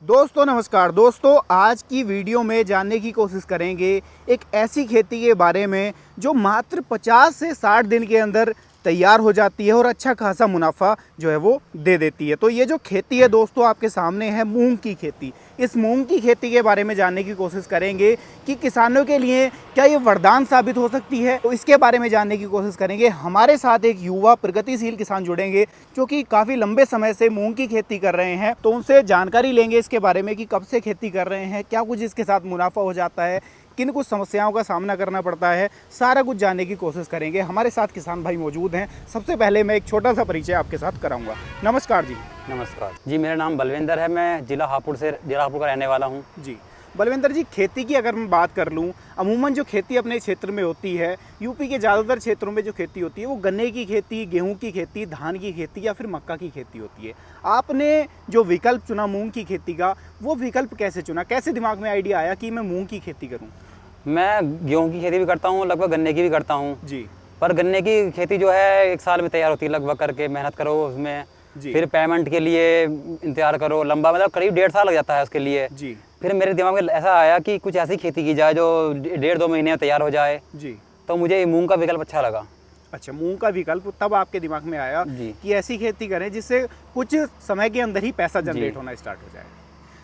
दोस्तों नमस्कार। दोस्तों आज की वीडियो में जानने की कोशिश करेंगे एक ऐसी खेती के बारे में जो मात्र 50 से 60 दिन के अंदर तैयार हो जाती है और अच्छा खासा मुनाफा जो है वो दे देती है। तो ये जो खेती है दोस्तों आपके सामने है मूंग की खेती। इस मूंग की खेती के बारे में जानने की कोशिश करेंगे कि किसानों के लिए क्या ये वरदान साबित हो सकती है, तो इसके बारे में जानने की कोशिश करेंगे। हमारे साथ एक युवा प्रगतिशील किसान जुड़ेंगे जो कि काफ़ी लंबे समय से मूंग की खेती कर रहे हैं, तो उनसे जानकारी लेंगे इसके बारे में कि कब से खेती कर रहे हैं, क्या कुछ इसके साथ मुनाफा हो जाता है, किन कुछ समस्याओं का सामना करना पड़ता है, सारा कुछ जानने की कोशिश करेंगे। हमारे साथ किसान भाई मौजूद हैं। सबसे पहले मैं एक छोटा सा परिचय आपके साथ कराऊंगा। नमस्कार जी। नमस्कार जी, मेरा नाम बलविंदर है। मैं जिला हापुड़ का रहने वाला हूँ जी बलविंदर जी, खेती की अगर मैं बात कर लूँ, अमूमन जो खेती अपने क्षेत्र में होती है, यूपी के ज़्यादातर क्षेत्रों में जो खेती होती है वो गन्ने की खेती, गेहूं की खेती, धान की खेती या फिर मक्का की खेती होती है। आपने जो विकल्प चुना मूंग की खेती का, वो विकल्प कैसे चुना? कैसे दिमाग में आइडिया आया कि मैं मूंग की खेती करूँ? मैं गेहूं की खेती भी करता हूँ, लगभग गन्ने की भी करता हूँ जी। पर गन्ने की खेती जो है 1 साल में तैयार होती है लगभग करके। मेहनत करो उसमें, फिर पेमेंट के लिए इंतजार करो, लंबा मतलब करीब 1.5 साल लग जाता है उसके लिए। जी। फिर मेरे दिमाग में ऐसा आया कि कुछ ऐसी खेती की जाए जो 1.5-2 महीने में तैयार हो जाए। जी। तो मुझे मूंग का विकल्प अच्छा लगा। अच्छा, मूंग का विकल्प तब आपके दिमाग में आया कि ऐसी खेती करें जिससे कुछ समय के अंदर ही पैसा जनरेट होना स्टार्ट हो जाए।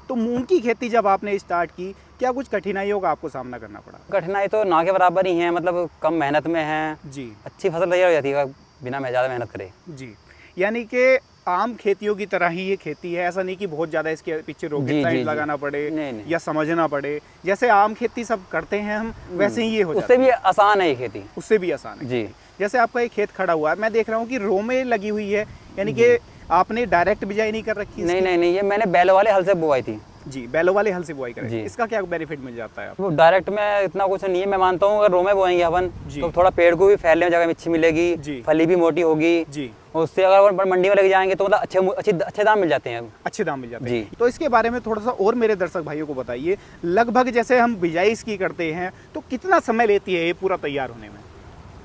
तो मूंग की खेती जब आपने स्टार्ट की, क्या कुछ कठिनाइयों का आपको सामना करना पड़ा? कठिनाई तो ना के बराबर ही है, मतलब कम मेहनत में है जी। अच्छी फसल तैयार हो जाती है बिना ज़्यादा मेहनत करे। जी, यानी कि आम खेतियों की तरह ही ये खेती है। ऐसा नहीं कि बहुत ज़्यादा इसके पीछे रॉकेट साइंस लगाना पड़े नहीं। या समझना पड़े। जैसे आम खेती सब करते हैं हम, वैसे ही ये हो जाता है। उससे भी आसान है ये खेती। उससे भी आसान है जी। जैसे आपका एक खेत खड़ा हुआ है, मैं देख रहा हूँ कि रो में लगी हुई है, यानी कि आपने डायरेक्ट बिजाई नहीं कर रखी? नहीं, ये मैंने बैलों वाले हल से बुआई थी। जी, बैलों वाले हल से बुआई करें। जी। इसका क्या बेनिफिट मिल जाता है? वो डायरेक्ट में इतना कुछ नहीं है। मैं मानता हूँ अगर रो में बोएंगे अपन तो थोड़ा पेड़ को भी फैलने में जगह अच्छी मिलेगी, फली भी मोटी होगी। जी। उससे अगर मंडी में लेके जाएंगे तो मतलब अच्छे दाम मिल जाते हैं। अच्छे दाम मिल जाते हैं। तो इसके बारे में थोड़ा सा और मेरे दर्शक भाइयों को बताइए, लगभग जैसे हम बिजाई इसकी करते हैं तो कितना समय लेती है ये पूरा तैयार होने में?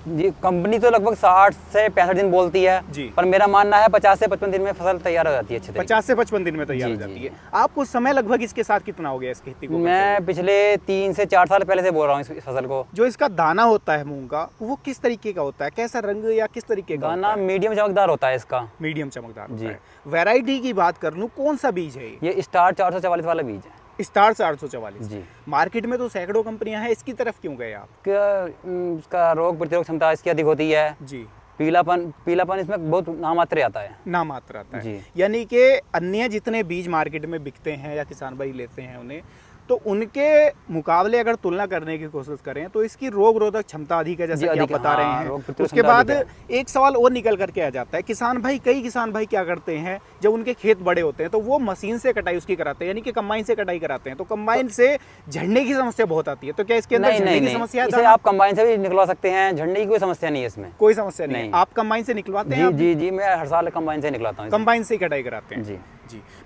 जी, कंपनी तो लगभग 60 से 65 दिन बोलती है जी, पर मेरा मानना है 50 से 55 दिन में फसल तैयार हो जाती है। अच्छे 50 से 55 दिन में तैयार हो जाती है। आपको समय लगभग इसके साथ कितना हो गया इस खेती को? मैं पिछले 3 से 4 साल पहले से बोल रहा हूँ इस फसल को। जो इसका दाना होता है मूंग का, वो किस तरीके का होता है? कैसा रंग या किस तरीके का? दाना मीडियम चमकदार होता है इसका। मीडियम चमकदार होता है। वैरायटी की बात कर लूँ, कौन सा बीज है ये? स्टार 444 वाला बीज है। स्टार 444 जी। मार्केट में तो सैकड़ों कंपनियां हैं, इसकी तरफ क्यों गए आप? इसका रोग प्रतिरोधक क्षमता इसकी अधिक होती है जी। पीलापन इसमें बहुत नामात्र आता है। नामात्र आता है जी। यानी कि अन्य जितने बीज मार्केट में बिकते हैं या किसान भाई लेते हैं उन्हें, तो उनके मुकाबले अगर तुलना करने की कोशिश करें तो इसकी रोग रोधक क्षमता अधिक है, जैसे कि आप बता रहे हैं। उसके बाद एक सवाल और निकल करके आ जाता है, कई किसान भाई क्या करते हैं, जब उनके खेत बड़े होते हैं तो वो मशीन से कटाई उसकी कराते हैं, यानी कि कंबाइन से कटाई कराते हैं। तो कंबाइन से झड़ने की समस्या बहुत आती है, तो क्या इसके अंदर झड़ने की समस्या है? आप कंबाइन से भी निकलवा सकते हैं, झड़ने की कोई समस्या नहीं है इसमें। कोई समस्या नहीं। आप कंबाइन से निकलवाते हैं? जी, मैं हर साल कंबाइन से निकलवाता हूँ। कंबाइन से कटाई कराते हैं? जी।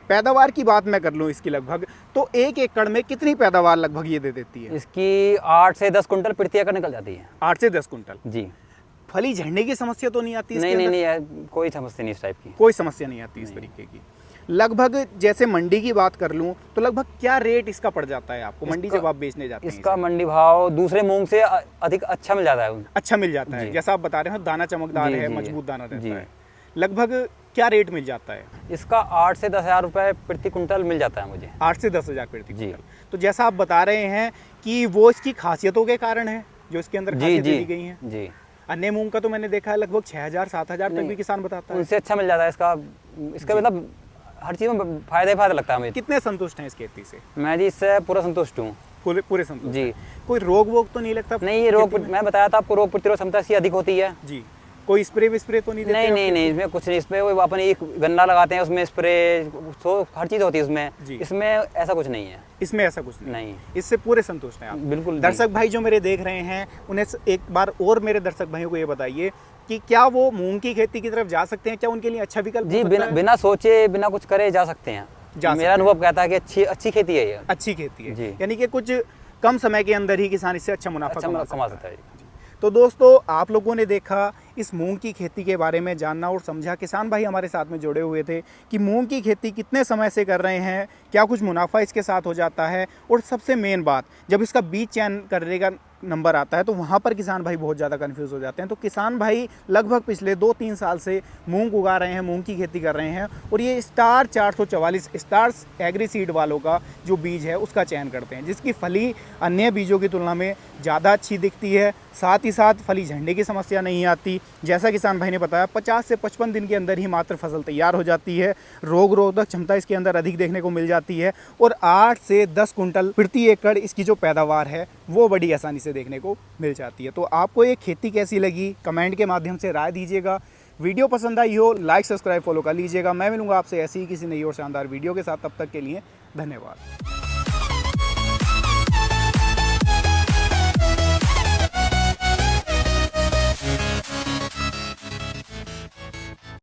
पैदावार की बात मैं कर लूँ इसकी, लगभग तो 1 एकड़ में कितनी पैदावार लगभग ये दे देती है? इसकी 8 से 10 कुंटल प्रति एकड़ निकल जाती है। 8 से 10 कुंटल जी। फली झड़ने की समस्या तो नहीं आती? नहीं, कोई समस्या नहीं इस टाइप की। कोई समस्या नहीं आती इस तरीके की। लगभग जैसे मंडी की बात कर लूँ तो लगभग क्या रेट इसका पड़ जाता है आपको मंडी जब आप बेचने जाते हैं? इसका मंडी भाव दूसरे मूंग से अधिक अच्छा मिल जाता है। अच्छा मिल जाता है, जैसा आप बता रहे हो, दाना चमकदार है, मजबूत दाना रहता है। लगभग क्या रेट मिल जाता है इसका? 8 से 10 हज़ार रुपये प्रति कुंटल मिल जाता है मुझे। 8 से 10 हज़ार प्रति कुंटल। तो जैसा आप बता रहे हैं कि वो इसकी खासियतों के कारण है जो इसके अंदर खासियतें दी गई हैं। जी। अन्य मूंग का तो मैंने देखा है लगभग 6,000 7,000 तक भी किसान बताता है। उनसे अच्छा मिल जाता है इसका मतलब हर चीज़ में फायदा लगता है मुझे। कितने संतुष्ट हैं इस खेती से? मैं जी इससे पूरा संतुष्ट हूँ। पूरे संतुष्ट जी। कोई रोग वोग तो नहीं लगता? नहीं, ये रोग मैं बताया था आपको, रोग प्रतिरोधक क्षमता इसकी अधिक होती है जी। कोई स्प्रे तो नहीं देते? नहीं, इसमें कुछ नहीं। इसमें वो अपन एक गन्ना लगाते हैं, उसमें स्प्रे हर चीज़ होती है उसमें। इसमें ऐसा कुछ नहीं है। इसमें ऐसा कुछ नहीं। इससे पूरे संतुष्ट हैं आप? बिल्कुल। दर्शक भाई जो मेरे देख रहे हैं, उन्हें एक बार और मेरे दर्शक भाइयों को ये बताइए कि क्या वो मूंग की खेती की तरफ जा सकते हैं? क्या उनके लिए अच्छा विकल्प? जी, बिना सोचे बिना कुछ करे जा सकते हैं। मेरा अनुभव कहता है कि अच्छी खेती है ये। अच्छी खेती है, यानी कि कुछ कम समय के अंदर ही किसान इससे अच्छा मुनाफा कमा सकता है। तो दोस्तों आप लोगों ने देखा इस मूंग की खेती के बारे में जानना और समझा। किसान भाई हमारे साथ में जुड़े हुए थे कि मूंग की खेती कितने समय से कर रहे हैं, क्या कुछ मुनाफा इसके साथ हो जाता है, और सबसे मेन बात जब इसका बीज चयन करने का नंबर आता है तो वहाँ पर किसान भाई बहुत ज़्यादा कंफ्यूज हो जाते हैं। तो किसान भाई लगभग पिछले 2-3 साल से मूंग उगा रहे हैं, मूंग की खेती कर रहे हैं, और ये स्टार 444 स्टार्स एग्री सीड वालों का जो बीज है उसका चयन करते हैं, जिसकी फली अन्य बीजों की तुलना में ज़्यादा अच्छी दिखती है। साथ ही साथ फली झंडे की समस्या नहीं आती। जैसा किसान भाई ने बताया 50 से 55 दिन के अंदर ही मात्र फसल तैयार हो जाती है। रोग रोधक क्षमता इसके अंदर अधिक देखने को मिल जाती है, और 8 से 10 कुंटल प्रति एकड़ इसकी जो पैदावार है वो बड़ी आसानी से देखने को मिल जाती है। तो आपको ये खेती कैसी लगी कमेंट के माध्यम से राय दीजिएगा। वीडियो पसंद आई हो लाइक सब्सक्राइब फॉलो कर लीजिएगा। मैं मिलूंगा आपसे ऐसी ही किसी नई और शानदार वीडियो के साथ। तब तक के लिए धन्यवाद।